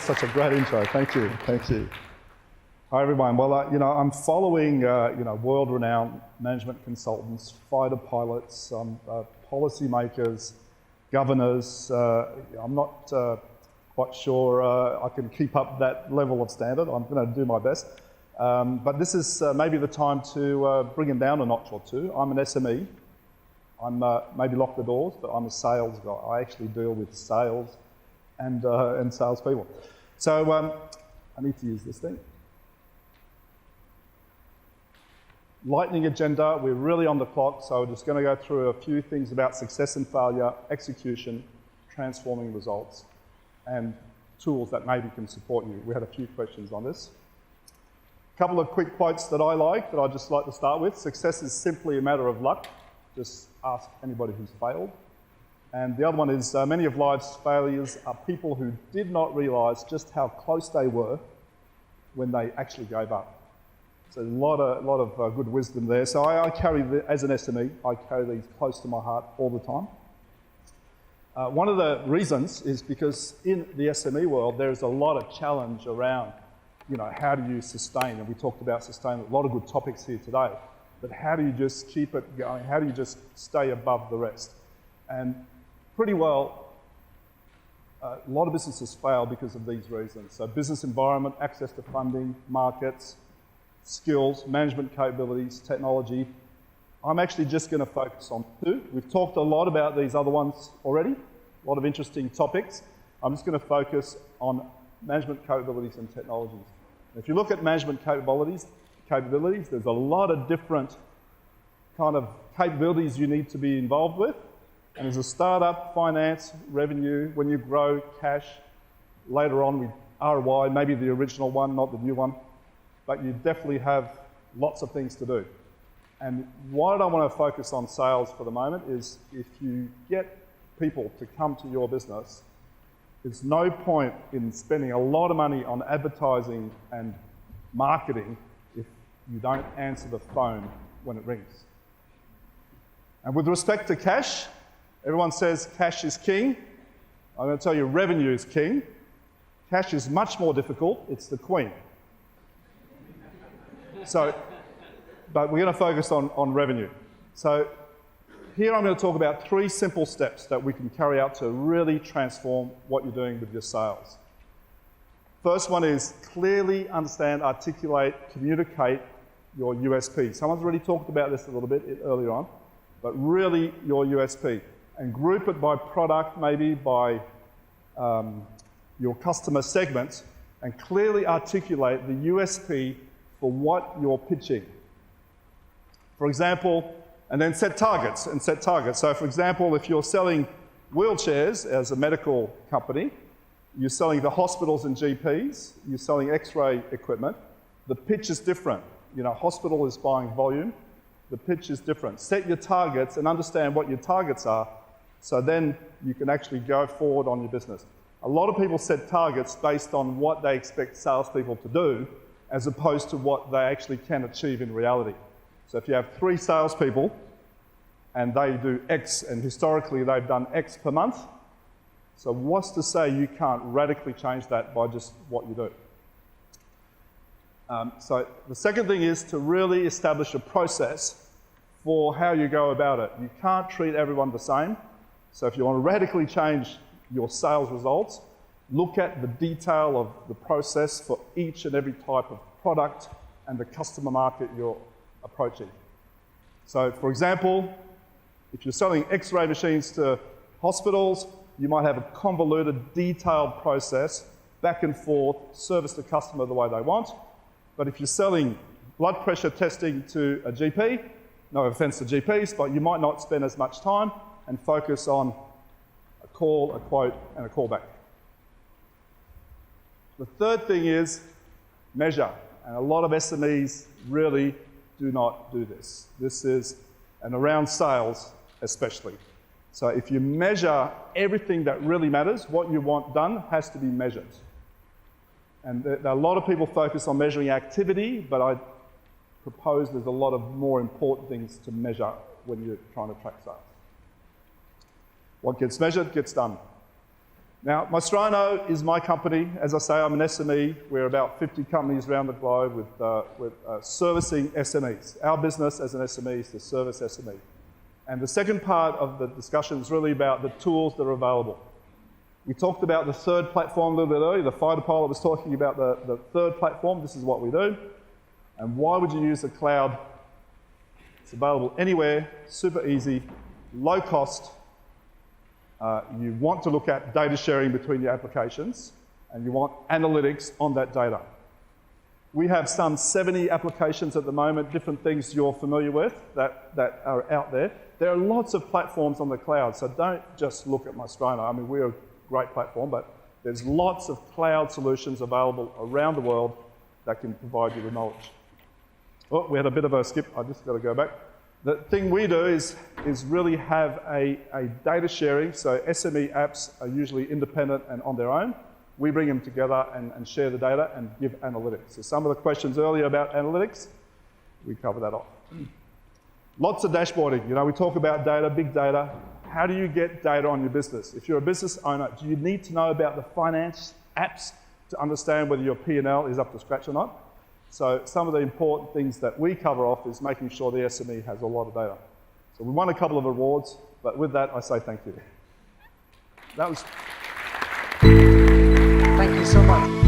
such a great intro. Thank you. Thank you. Hi, everyone. Well, I'm following, world-renowned management consultants, fighter pilots, policymakers, governors. I'm not quite sure I can keep up that level of standard. I'm going to do my best. But this is maybe the time to bring them down a notch or two. I'm an SME. I'm maybe lock the doors, but I'm a sales guy. I actually deal with sales and salespeople. So I need to use this thing. Lightning agenda, we're really on the clock, so we're just going to go through a few things about success and failure, execution, transforming results, and tools that maybe can support you. We had a few questions on this. A couple of quick quotes that I like, that I'd just like to start with. Success is simply a matter of luck. Just ask anybody who's failed. And the other one is, many of life's failures are people who did not realise just how close they were when they actually gave up. So a lot of good wisdom there. So I carry, as an SME, I carry these close to my heart all the time. One of the reasons is because in the SME world, there's a lot of challenge around, how do you sustain? And we talked about sustain, a lot of good topics here today. But how do you just keep it going? How do you just stay above the rest? And pretty well, a lot of businesses fail because of these reasons. So business environment, access to funding, markets, skills, management capabilities, technology. I'm actually just going to focus on two. We've talked a lot about these other ones already, a lot of interesting topics. I'm just going to focus on management capabilities and technologies. If you look at management capabilities, there's a lot of different kind of capabilities you need to be involved with. And as a startup, finance, revenue, when you grow, cash, later on with ROI, maybe the original one, not the new one, but you definitely have lots of things to do. And why I want to focus on sales for the moment is if you get people to come to your business, there's no point in spending a lot of money on advertising and marketing if you don't answer the phone when it rings. And with respect to cash, everyone says cash is king. I'm going to tell you revenue is king. Cash is much more difficult. It's the queen. So, but we're going to focus on revenue. So here I'm going to talk about 3 simple steps that we can carry out to really transform what you're doing with your sales. First one is clearly understand, articulate, communicate your USP. Someone's already talked about this a little bit earlier on, but really your USP. And group it by product, maybe by your customer segments, and clearly articulate the USP for what you're pitching. For example, and then set targets. So for example, if you're selling wheelchairs as a medical company, you're selling to hospitals and GPs, you're selling X-ray equipment, the pitch is different. Hospital is buying volume, the pitch is different. Set your targets and understand what your targets are, so then you can actually go forward on your business. A lot of people set targets based on what they expect salespeople to do, as opposed to what they actually can achieve in reality. So if you have 3 salespeople and they do X, and historically they've done X per month, so what's to say you can't radically change that by just what you do? So the second thing is to really establish a process for how you go about it. You can't treat everyone the same. So if you want to radically change your sales results, look at the detail of the process for each and every type of product and the customer market you're approaching. So for example, if you're selling X-ray machines to hospitals, you might have a convoluted, detailed process, back and forth, service the customer the way they want. But if you're selling blood pressure testing to a GP, no offense to GPs, but you might not spend as much time and focus on a call, a quote, and a callback. The third thing is measure. And a lot of SMEs really do not do this. This is, and around sales especially. So if you measure everything that really matters, what you want done has to be measured. And a lot of people focus on measuring activity, but I propose there's a lot of more important things to measure when you're trying to track sales. What gets measured gets done. Now, Maestrano is my company. As I say, I'm an SME. We're about 50 companies around the globe with servicing SMEs. Our business as an SME is to service SME. And the second part of the discussion is really about the tools that are available. We talked about the third platform a little bit earlier. The fighter pilot was talking about the third platform. This is what we do. And why would you use the cloud? It's available anywhere, super easy, low cost. You want to look at data sharing between your applications, and you want analytics on that data. We have some 70 applications at the moment, different things you're familiar with that are out there. There are lots of platforms on the cloud, so don't just look at Maestrano. I mean, we're a great platform, but there's lots of cloud solutions available around the world that can provide you with knowledge. Oh, we had a bit of a skip. I just got to go back. The thing we do is really have a data sharing, so SME apps are usually independent and on their own. We bring them together and share the data and give analytics. So some of the questions earlier about analytics, we cover that off. Lots of dashboarding. You know, we talk about data, big data. How do you get data on your business? If you're a business owner, do you need to know about the finance apps to understand whether your P&L is up to scratch or not? So some of the important things that we cover off is making sure the SME has a lot of data. So we won a couple of awards, but with that, I say thank you. That was... Thank you so much.